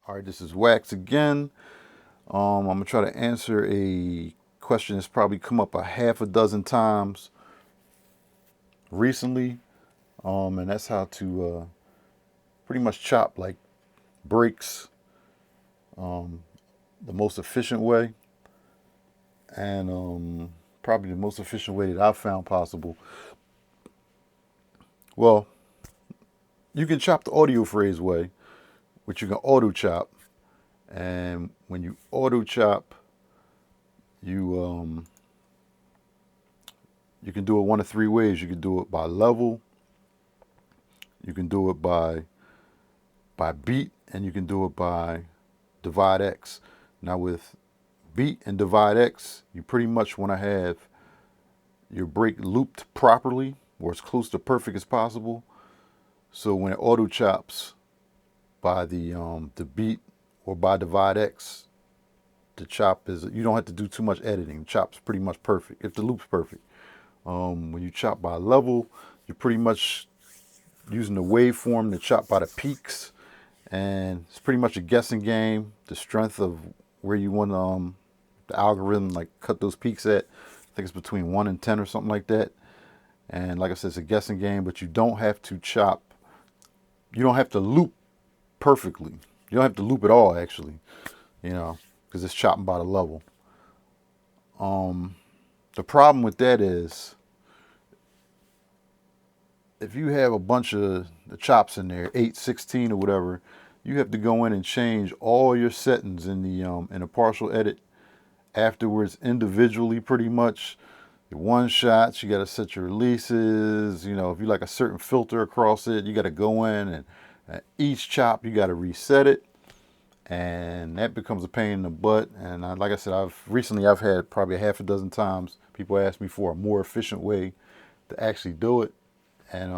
All right, this is Wax again. I'm gonna try to answer a question that's probably come up a half a dozen times recently, and that's how to pretty much chop like breaks the most efficient way, and probably the most efficient way that I've found possible. Well, you can chop the audio phrase way, which you can auto chop, and when you auto chop, you you can do it one of three ways. You can do it by level, you can do it by beat, and you can do it by divide X. Now with beat and divide X, you pretty much want to have your break looped properly or as close to perfect as possible. So when it auto chops by the beat or by divide X, the chop is, you don't have to do too much editing. The chop's pretty much perfect if the loop's perfect. When you chop by level, you're pretty much using the waveform to chop by the peaks, and it's pretty much a guessing game. The strength of where you want the algorithm like cut those peaks at, I think it's between 1 and 10 or something like that. And like I said, it's a guessing game, but you don't have to chop. You don't have to loop perfectly. You don't have to loop at all, actually, because it's chopping by the level. The problem with that is, if you have a bunch of the chops in there, 8, 16 or whatever, you have to go in and change all your settings in the partial edit afterwards individually, pretty much. Your one shots, you got to set your releases. If you like a certain filter across it, you got to go in and each chop you got to reset it, and that becomes a pain in the butt. And like I said, I've had probably a half a dozen times people ask me for a more efficient way to actually do it. And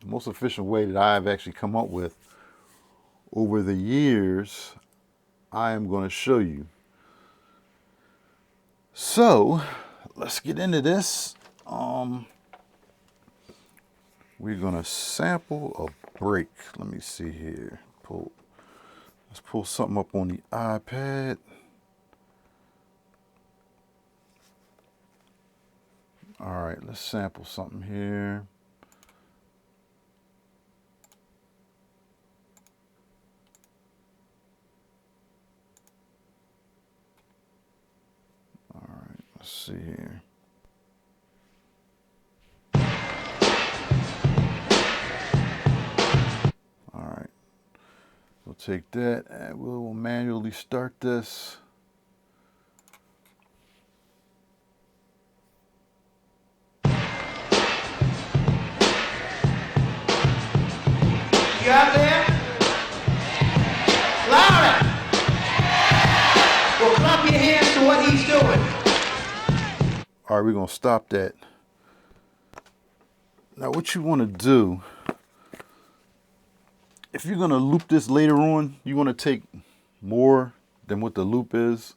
the most efficient way that I've actually come up with over the years, I am going to show you. So let's get into this. We're going to sample a break. Let me see here. Let's pull something up on the iPad. All right, let's sample something here. All right, let's see here. All right, we'll take that and we'll manually start this. You out there? Louder! Well, clap your hands to what he's doing. All right, we're going to stop that. Now, what you want to do, if you're going to loop this later on, you want to take more than what the loop is.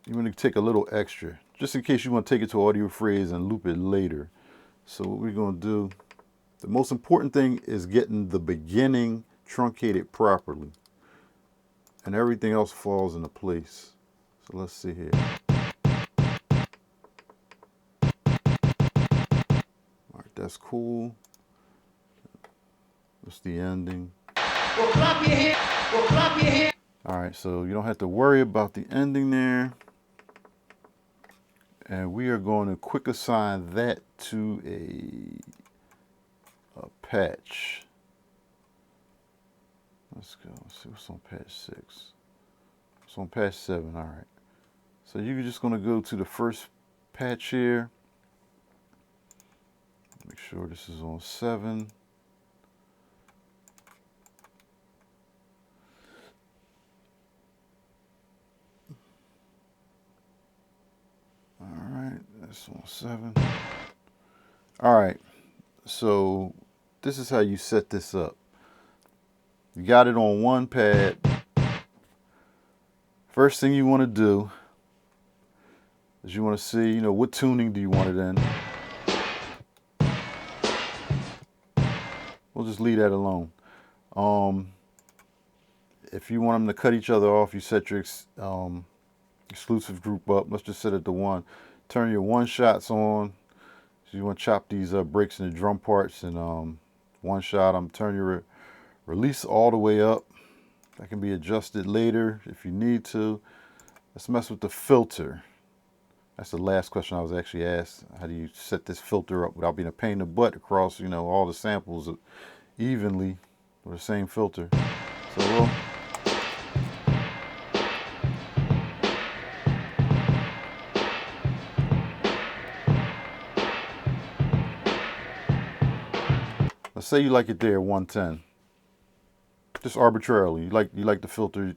You want to take a little extra, just in case you want to take it to audio phrase and loop it later. So what we're going to do, the most important thing is getting the beginning truncated properly, and everything else falls into place. So let's see here. All right, that's cool. What's the ending? Well, clap your hands. Well, clap your hands. All right, so you don't have to worry about the ending there. And we are going to quick assign that to a patch. Let's go. Let's see what's on patch 6. It's on patch 7. All right. So you're just going to go to the first patch here. Make sure this is on 7. All right, that's on 7. All right, so this is how you set this up. You got it on one pad. First thing you want to do is you want to see, what tuning do you want it in. we'll just leave that alone. If you want them to cut each other off, you set your exclusive group up. Let's just set it to 1. Turn your 1 shots on. So you want to chop these breaks into drum parts, and 1 shot. I'm turning your release all the way up. That can be adjusted later if you need to. Let's mess with the filter. That's the last question I was actually asked. How do you set this filter up without being a pain in the butt across, all the samples evenly with the same filter? So let's say you like it there at 110. Just arbitrarily, you like the filter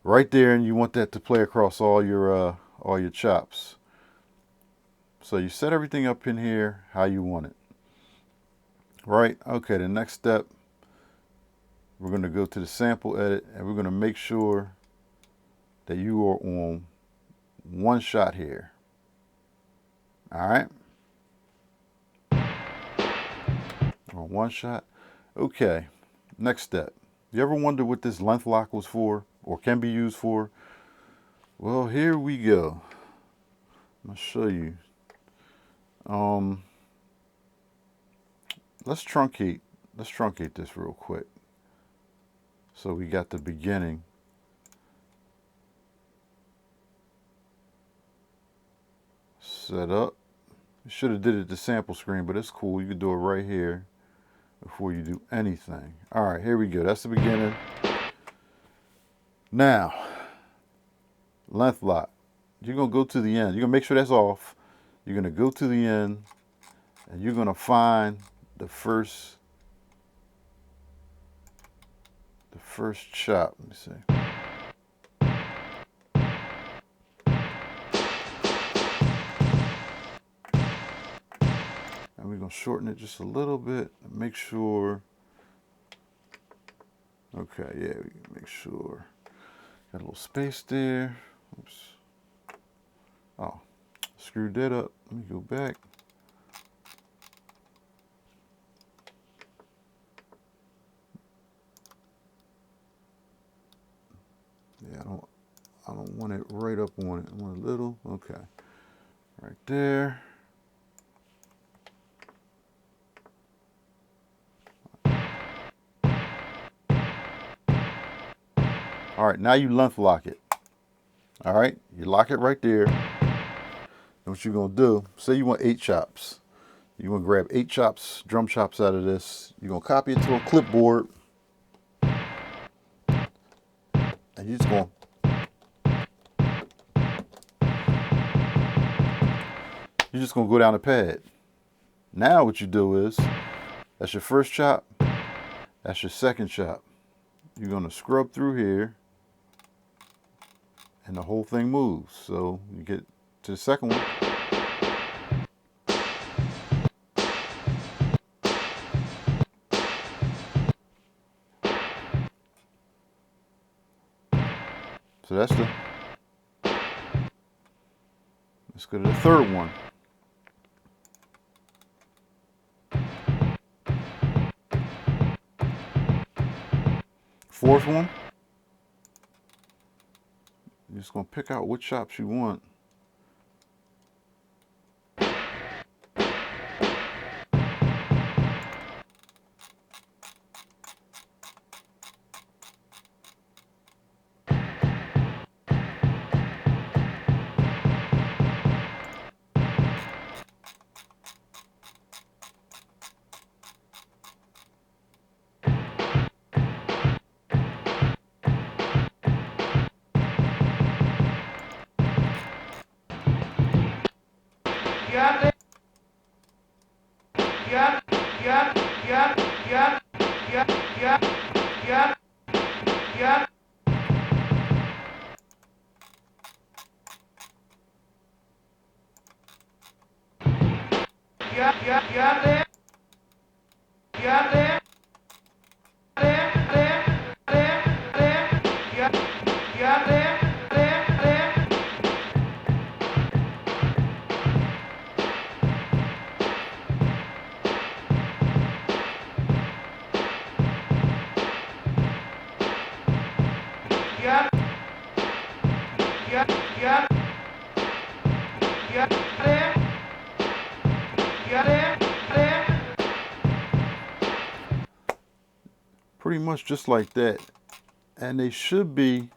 right there, and you want that to play across all your chops. So you set everything up in here how you want it. Right? Okay, the next step, we're going to go to the sample edit, and we're going to make sure that you are on 1 shot here. All right? On 1 shot. Okay, next step. You ever wonder what this length lock was for or can be used for? Well, here we go. I'm going to show you. Let's truncate this real quick. So we got the beginning. Set up. You should have did it the sample screen, but it's cool. You can do it right here before you do anything. All right, here we go. That's the beginning. Now, length lock. You're going to go to the end. You're going to make sure that's off. You're going to go to the end, and you're going to find the first chop. Let me see. And we're going to shorten it just a little bit and make sure. Okay, yeah, we can make sure. Got a little space there. Oops. Oh, screwed that up. Let me go back. Yeah, I don't want it right up on it. I want a little. Okay. Right there. All right, now you length lock it. All right, you lock it right there. And what you're gonna do, say you want 8 chops. You're gonna grab 8 chops, drum chops out of this. You're gonna copy it to a clipboard. And you're just gonna go down the pad. Now what you do is, that's your first chop, that's your second chop. You're gonna scrub through here, and the whole thing moves. So you get to the second one. So that's let's go to the third one. Fourth one. You're just gonna pick out what chops you want. pretty much just like that. And they should be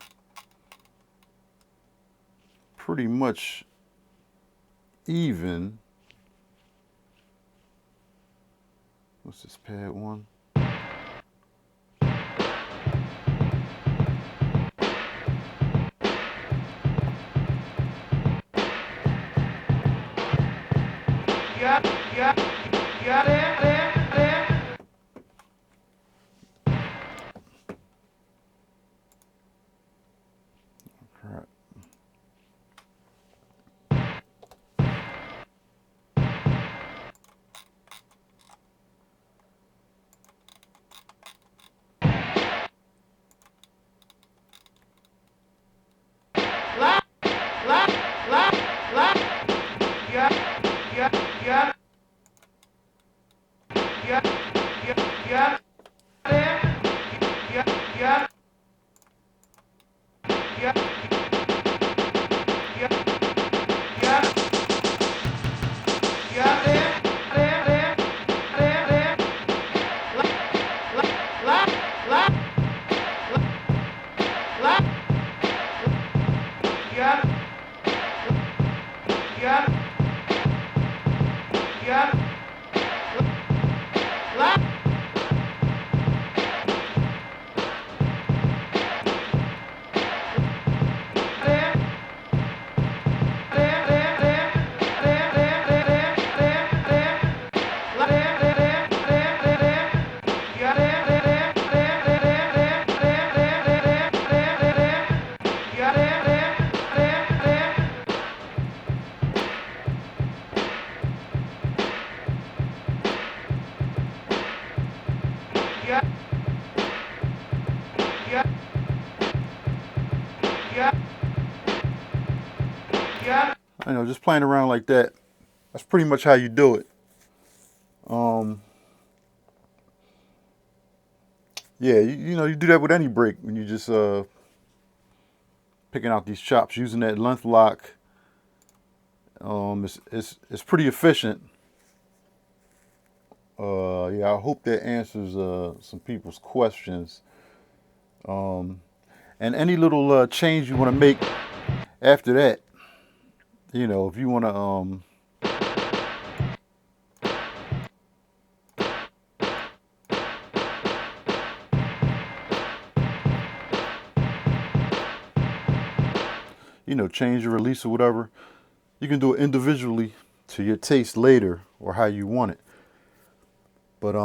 pretty much even. What's this, pad 1? Yeah, there. Crap. I know, just playing around like that. That's pretty much how you do it. Yeah, you know, you do that with any break when you just picking out these chops using that length lock. It's pretty efficient. Yeah, I hope that answers some people's questions. And any little change you want to make after that, you know, if you want to you know, change your release or whatever, you can do it individually to your taste later or how you want it. But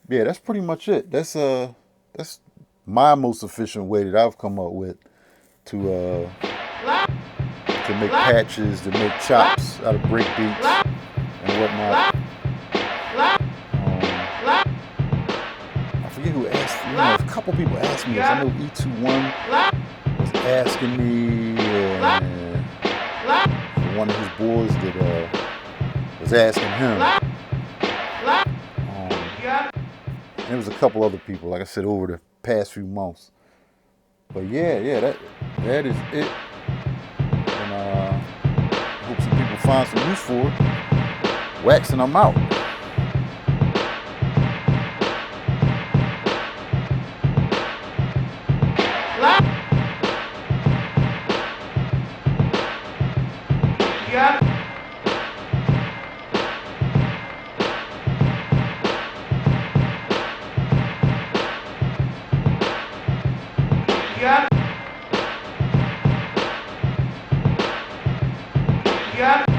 yeah, that's pretty much it. That's my most efficient way that I've come up with to make patches, to make chops out of break beats and whatnot. I forget who asked. You know, a couple people asked me this. I know E21 was asking me, and one of his boys that was asking him. And there was a couple other people, like I said, over the past few months. But yeah, that is it. And I hope some people find some use for it. Waxing them out. Yeah.